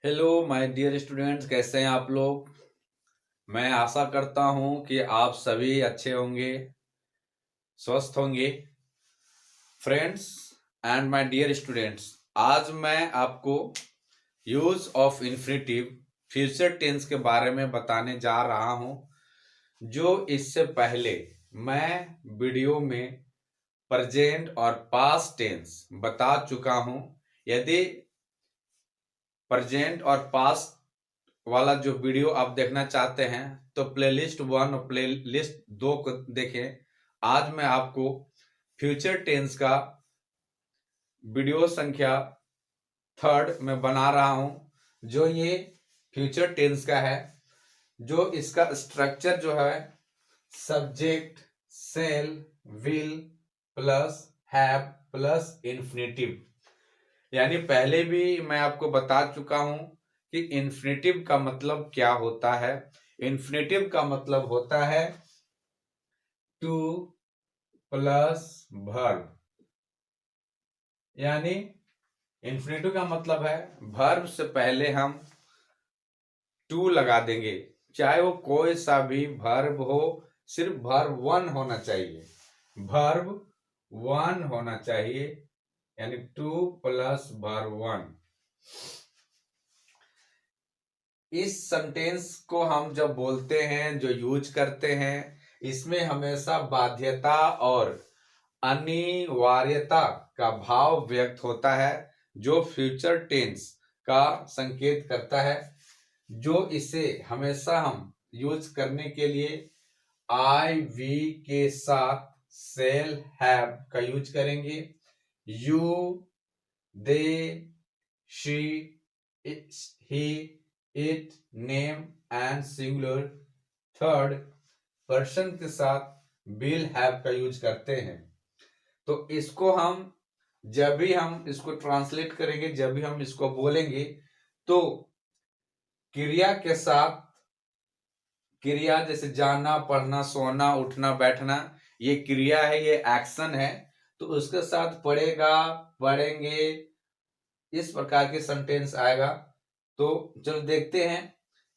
Hello my dear students, कैसे हैं आप लोग। मैं आशा करता हूं कि आप सभी अच्छे होंगे, स्वस्थ होंगे। Friends and my dear students, आज मैं आपको use of infinitive future tense के बारे में बताने जा रहा हूं, जो इससे पहले मैं वीडियो में प्रेजेंट और पास्ट टेंस बता चुका हूं। यदि प्रेजेंट और पास्ट वाला जो वीडियो आप देखना चाहते हैं तो प्लेलिस्ट 1 और प्लेलिस्ट 2 को देखें। आज मैं आपको फ्यूचर टेंस का वीडियो संख्या 3 में बना रहा हूं, जो ये फ्यूचर टेंस का है। जो इसका स्ट्रक्चर जो है, subject, shall, will plus have plus infinitive. यानी पहले भी मैं आपको बता चुका हूं कि इन्फिनिटिव का मतलब क्या होता है। इन्फिनिटिव का मतलब होता है टू प्लस वर्ब। यानी इन्फिनिटिव का मतलब है वर्ब से पहले हम टू लगा देंगे, चाहे वो कोई सा भी वर्ब हो, सिर्फ वर्ब वन होना चाहिए। वर्ब वन होना चाहिए, यानी टू प्लस वर्ब वन। इस सेंटेंस को हम जब बोलते हैं, जो यूज करते हैं, इसमें हमेशा बाध्यता और अनिवार्यता का भाव व्यक्त होता है, जो फ्यूचर टेंस का संकेत करता है। जो इसे हमेशा हम यूज करने के लिए आई वी के साथ सेल हैव का यूज करेंगे। You, they, she, he, it, name and singular third person के साथ विल हैव का यूज करते हैं। तो इसको हम जब भी हम इसको ट्रांसलेट करेंगे, जब भी हम इसको बोलेंगे, तो क्रिया के साथ, क्रिया जैसे जाना, पढ़ना, सोना, उठना, बैठना, ये क्रिया है, ये एक्शन है, तो उसके साथ पढ़ेगा, पढ़ेंगे, इस प्रकार के सेंटेंस आएगा। तो चलो देखते हैं।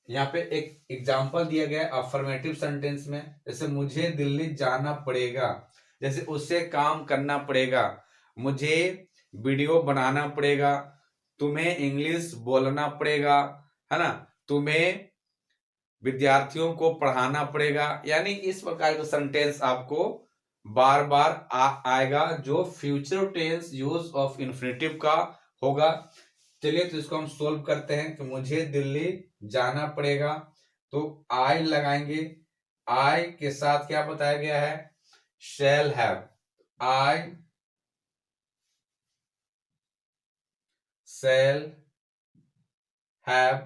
यहाँ पे एक एग्जांपल दिया गया है अफर्मेटिव सेंटेंस में, जैसे मुझे दिल्ली जाना पड़ेगा, जैसे उसे काम करना पड़ेगा, मुझे वीडियो बनाना पड़ेगा, तुम्हें इंग्लिश बोलना पड़ेगा, है ना, तुम्हें विद्यार्थियों को पढ़ाना पड़ेगा। यानी इस प्रकार का सेंटेंस आपको बार बार आएगा, जो future tense use of infinitive का होगा। चलिए तो इसको हम सोल्व करते हैं कि मुझे दिल्ली जाना पड़ेगा, तो आई लगाएंगे। आई के साथ क्या बताया गया है, shall have. I shall have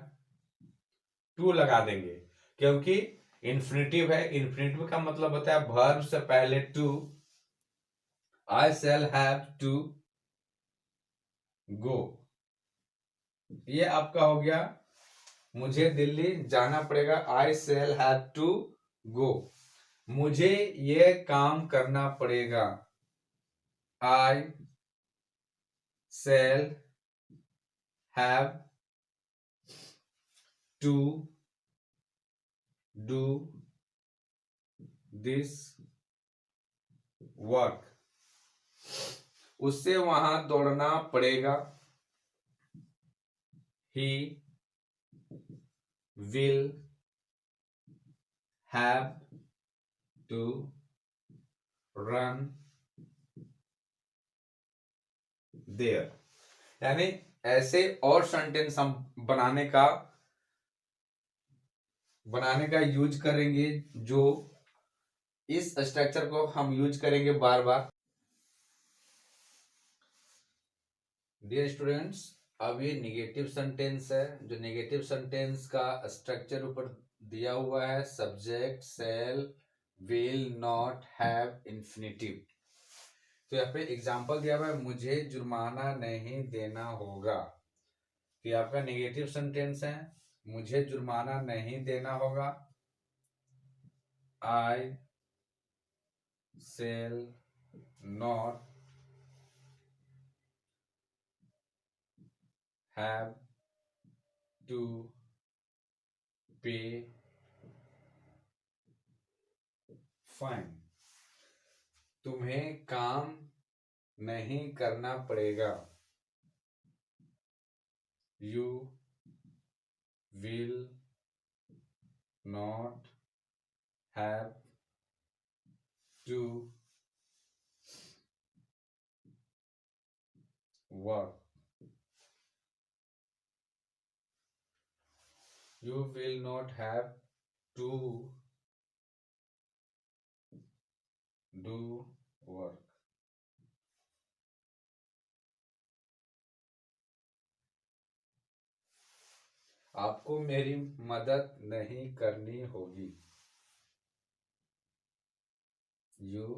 to लगा देंगे, क्योंकि इन्फिनिटिव है। इन्फिनिटिव का मतलब होता है वर्ब से पहले to. I shall have to go, ये आपका हो गया। मुझे दिल्ली जाना पड़ेगा, आई शैल हैव टू गो। मुझे ये काम करना पड़ेगा, I shall have to do this work. उससे वहां दौड़ना पड़ेगा, he will have to run there. यानी ऐसे और सेंटेंस हम बनाने का यूज करेंगे, जो इस स्ट्रक्चर को हम यूज करेंगे बार बार। डियर स्टूडेंट्स, अब ये नेगेटिव सेंटेंस है। जो नेगेटिव सेंटेंस का स्ट्रक्चर ऊपर दिया हुआ है, subject, shall, will, not, have, infinitive. तो यहाँ पे एग्जांपल दिया हुआ है, मुझे जुर्माना नहीं देना होगा। तो ये आपका नेगेटिव सेंटेंस है, मुझे जुर्माना नहीं देना होगा। I shall not have to pay fine. तुम्हें काम नहीं करना पड़ेगा. You will not have to work. You will not have to do work. आपको मेरी मदद नहीं करनी होगी. You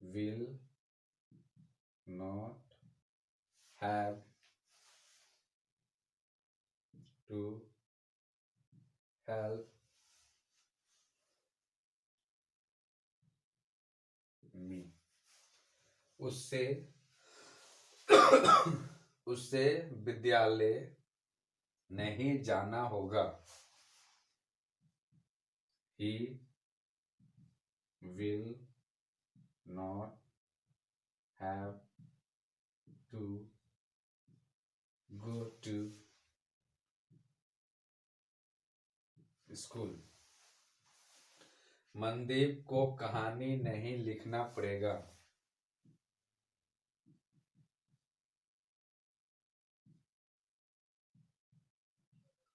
will not have to help me. उससे उससे विद्यालय नहीं जाना होगा. He will not have to go to school. Mandeep को कहानी नहीं लिखना पड़ेगा.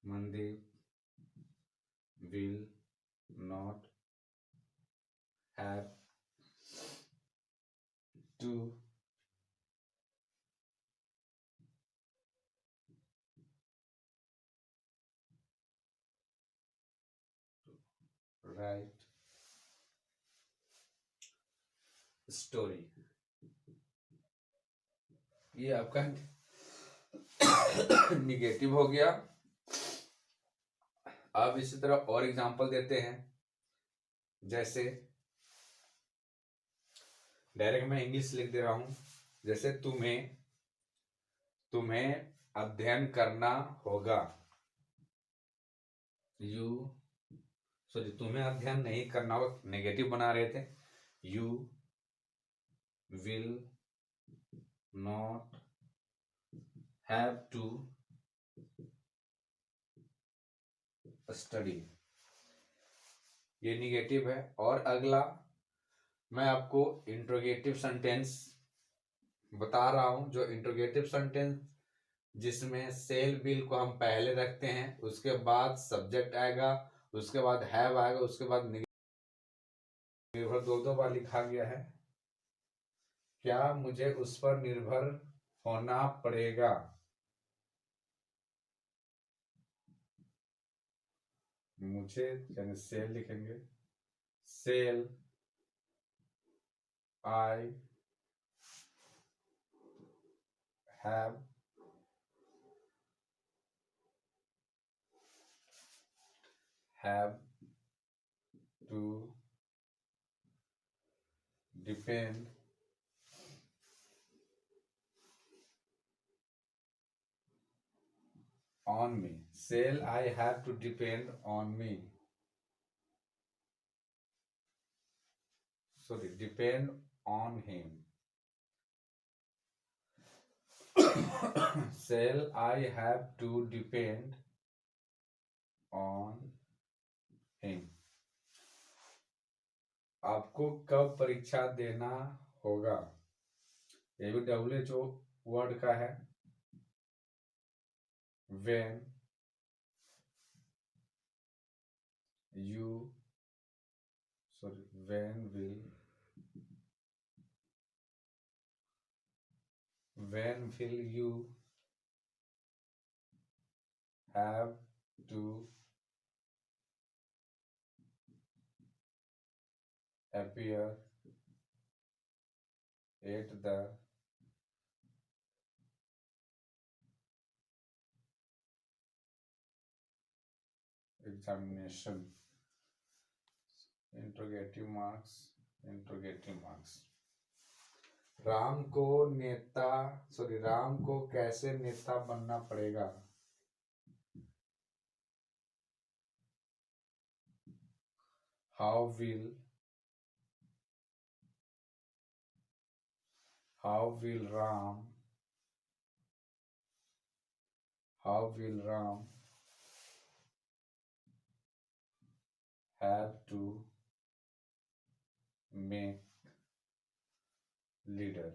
Mandeep will not have to write story. ये आपका निगेटिव हो गया. अब इसी तरह और एग्जांपल देते हैं. जैसे डायरेक्ट मैं इंग्लिश लिख दे रहा हूं. जैसे तुम्हें अध्ययन करना होगा. तुम्हें अध्ययन नहीं करना होगा. नेगेटिव बना रहे थे. You will not have to study. ये निगेटिव है. और अगला मैं आपको इंट्रोगेटिव सेंटेंस बता रहा हूं. जो इंट्रोगेटिव सेंटेंस जिसमें सेल बिल को हम पहले रखते हैं, उसके बाद सब्जेक्ट आएगा, उसके बाद हैव आएगा, उसके बाद निर्भर दो बार लिखा गया है. क्या मुझे उस पर निर्भर होना पड़ेगा. मुझे यानी सेल लिखेंगे. Shall I have to depend on me. Shall I have to depend on me? Sorry, depend on him. Shall I have to depend on him? आपको कब परीक्षा देना होगा. ये भी WHO वर्ड का है. when will you have to appear at the examination. Interrogative marks. Ram को कैसे नेता बनना पड़ेगा. how will Ram have to make leader।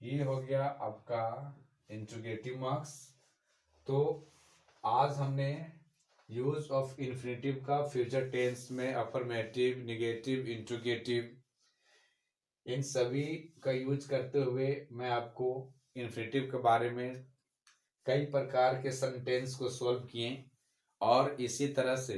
ये हो गया आपका इंट्रोगेटिव मार्क्स। तो आज हमने यूज ऑफ इन्फिनेटिव का फ्यूचर टेंस में अफर्मेटिव, नेगेटिव, इंट्रोगेटिव इन सभी का यूज करते हुए मैं आपको इन्फिनेटिव के बारे में कई प्रकार के सेंटेंस को सॉल्व किए। और इसी तरह से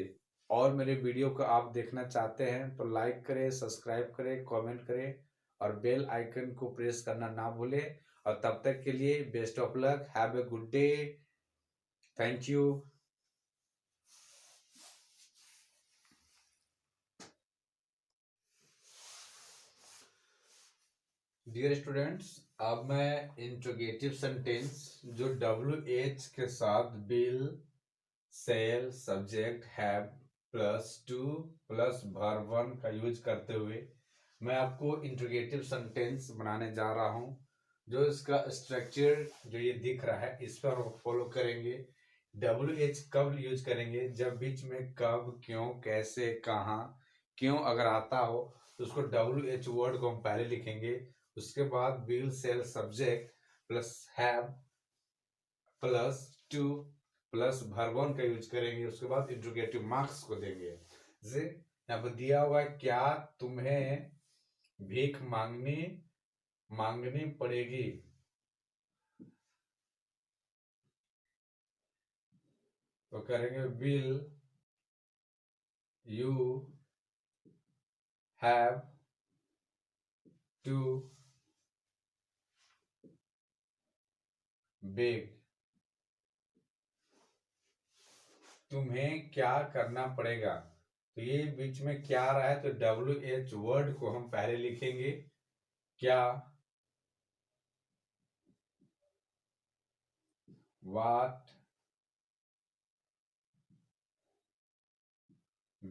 और मेरे वीडियो को आप देखना चाहते हैं तो लाइक करें, सब्सक्राइब करें, कमेंट करें और बेल आइकन को प्रेस करना ना भूलें। और तब तक के लिए best of luck, have a good day, thank you. Dear students, अब मैं इंट्रोगेटिव सेंटेंस जो WH के साथ will, shall, subject, have plus to plus verb one का यूज करते हुए मैं आपको इंट्रोगेटिव सेंटेंस बनाने जा रहा हूं। जो इसका स्ट्रक्चर जो ये दिख रहा है इस पर फॉलो करेंगे। WH कब यूज करेंगे? जब बीच में कब, क्यों, कैसे, कहाँ, क्यों अगर आता हो तो उसको WH वर्ड को हम पहले लिखेंगे। उसके बाद will, shall, subject plus have plus to plus verb one का यूज करेंगे। उसके बाद इंट्रोगेटिव मार्क्स को देंगे। जैसे यहाँ पर दिया हुआ है, क्या तुम्हें भीख मांगनी पड़ेगी? तो करेंगे will you have to beg. तुम्हें क्या करना पड़ेगा? तो ये बीच में क्या आ रहा है तो WH वर्ड को हम पहले लिखेंगे। क्या, what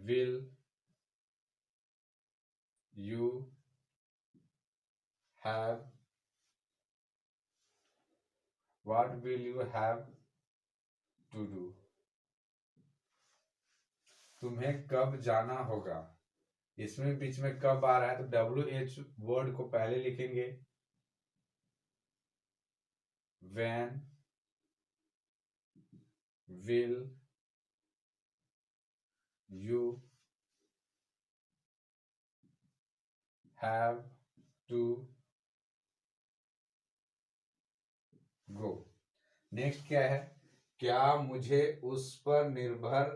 will you have to do? तुम्हें कब जाना होगा? इसमें बीच में कब आ रहा है तो WH वर्ड को पहले लिखेंगे। when will you have to go? Next क्या है? क्या मुझे उस पर निर्भर